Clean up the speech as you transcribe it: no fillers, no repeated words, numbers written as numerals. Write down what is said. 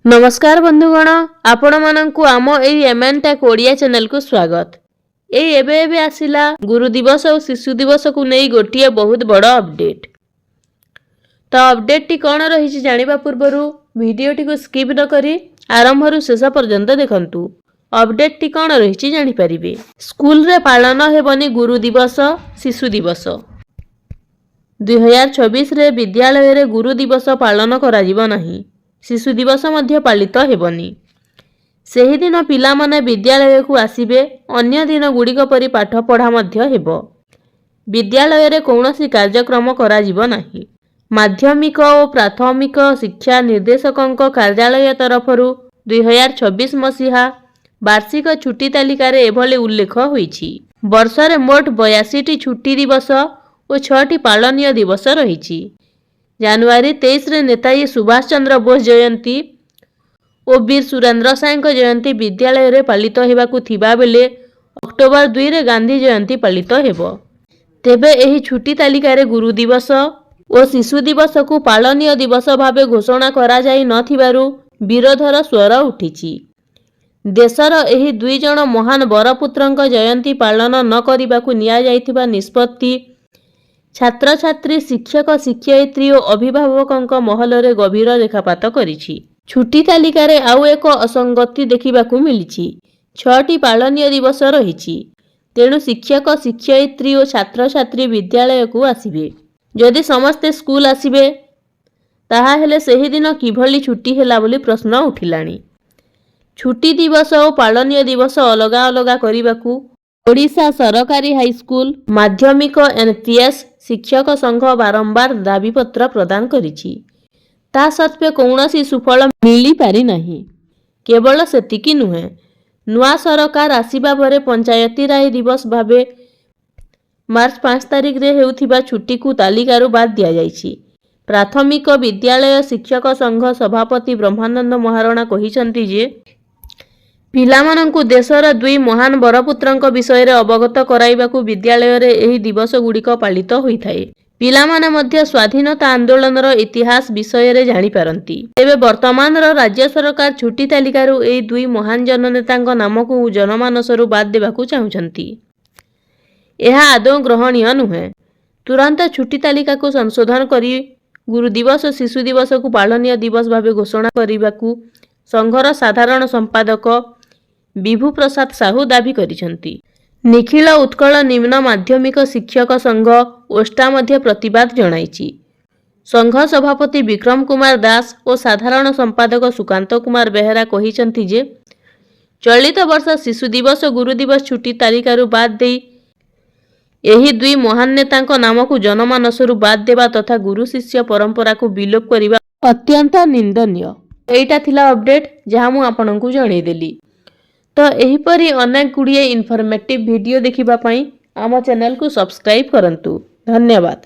नमस्कार बंधुगण, आपण मानकु आम एई एमएन टेक ओडिया चैनल को स्वागत। एबे आसिला गुरु दिवस और शिशु दिवस को नहीं गोटे बहुत बड़ अपडेट। तो अपडेट टी कौन रही जानिबा पूर्वरु वीडियो टी को स्किप न करी आरंभरु शेष पर्यंत देखंतु। अपडेट टी कौन रही जानि परिबे। स्कूल रे पालन हेबनी गुरु दिवस शिशु दिवस। 2026 रे विद्यालय रे गुरु दिवस पालन करा जिवो नाही। शिशु दिवस मध्य पालित हेबनी। सेही दिन पिला माने विद्यालय को आसीबे। अन्य दिन गुड़िक परि पाठ पढ़ा मध्य हेबो। विद्यालय रे कौनसी कार्यक्रम करा जिवो नाही। माध्यमिक और प्राथमिक शिक्षा निर्देशकंक कार्यालय तरफरु 2026 मसीहा वार्षिक छुट्टी तालिका रे एभले उल्लेख होईछि। वर्ष रे मोट 82 टी छुट्टी दिवस और 6 टी पालनीय दिवस रहिछि। जनवरी 23 रे नेताजी सुभाष चंद्र बोस जयंती और वीर सुरेंद्र साय जयंती विद्यालय रे पालित हेबाकु थिबा बेले अक्टोबर 2 रे गांधी जयंती पालित हेबो। तेबे एही छुट्टी तालिका रे गुरु दिवस और शिशु दिवस को पालनीय दिवस भावे घोषणा करा जाई नथिबारु विरोधर स्वर उठिछि। देशर एही दुई जण महान बरपुत्रंक जयंती पालन न करिबाकु निया जाइथिबा निष्पत्ति छात्र छात्री शिक्षक शिक्षयित्री और अभिभावक महल रे गभीर रेखापात करिछि। छुट्टी तालिका रे आउ एक असंगति देखिबाकु मिलिछि। 6टी पालनीय दिवस रहिछि। तेणु शिक्षक शिक्षयित्री और छात्र छात्री विद्यालय को आसिबे। जदि समस्ते स्कूल आसिबे ताहा हेले सेही दिन किभली छुट्टी हेला बोली प्रश्न उठिलाणी। छुट्टी दिवस और पालनीय दिवस अलगा अलगा करिबाकु ओडिशा सरकारी हाईस्कूल माध्यमिक एनपीएस शिक्षक संघ बारंबार दाबीपत्र प्रदान करिछि। ता सत्वे कौनसी सुफल मिली पारि नाही। केवल सेतिकी नुहे, नुआ सरकार आसिबा परे पंचायती राय दिवस भावे मार्च 5 तारिख रे हेउथिबा छुट्टी को तालिकारु बाद दिया जाइछि। प्राथमिक विद्यालय शिक्षक संघ सभापति ब्रह्मानंद महाराणा कहिसंती जे पिलामानंकु देशर दुई महान बरपुत्रंक विषय रे अवगत कराइबाकु विद्यालय रे एही दिवस गुड़िक पालित होइथाए। पिलामाने मध्य स्वाधीनता आंदोलनर इतिहास विषय रे जानि पारंती। तेबे वर्तमान राज्य सरकार छुट्टी तालिकारु एही दुई महान जननेतांक नामकु जनमानसरु बाद देबाकु चाहुचंती। एहा आदौ ग्रहणीय नुहे। तुरंत छुट्टी तालिका को संशोधन करी गुरु दिवस शिशु दिवस को पालनीय दिवस भावे घोषणा करिबाकु संघर साधारण संपादक विभू प्रसाद साहू दाबी करिसंती। निखिल उत्कल निम्न माध्यमिक शिक्षक संघ ओष्टा मध्य प्रतिवाद जणाइछि। संघ सभापति विक्रम कुमार दास और साधारण संपादक सुकांत कुमार बेहरा कहिसंती जे चलित वर्ष शिशु दिवस और गुरु दिवस छुट्टी तालिकारु बाद देई एही दुई महान नेतांक नामकु जनमानसरु बाद देबा तथा गुरु शिष्य परंपरा को विलोप करिबा अत्यंत निंदनीय। एइटा थिला अपडेट जहाँ मु आपनकु जणै देली। तो एहीपरी अनेक गुड़िए इनफॉर्मेटिव वीडियो देखिबा पई आम चैनल को सब्सक्राइब करंतु। धन्यवाद।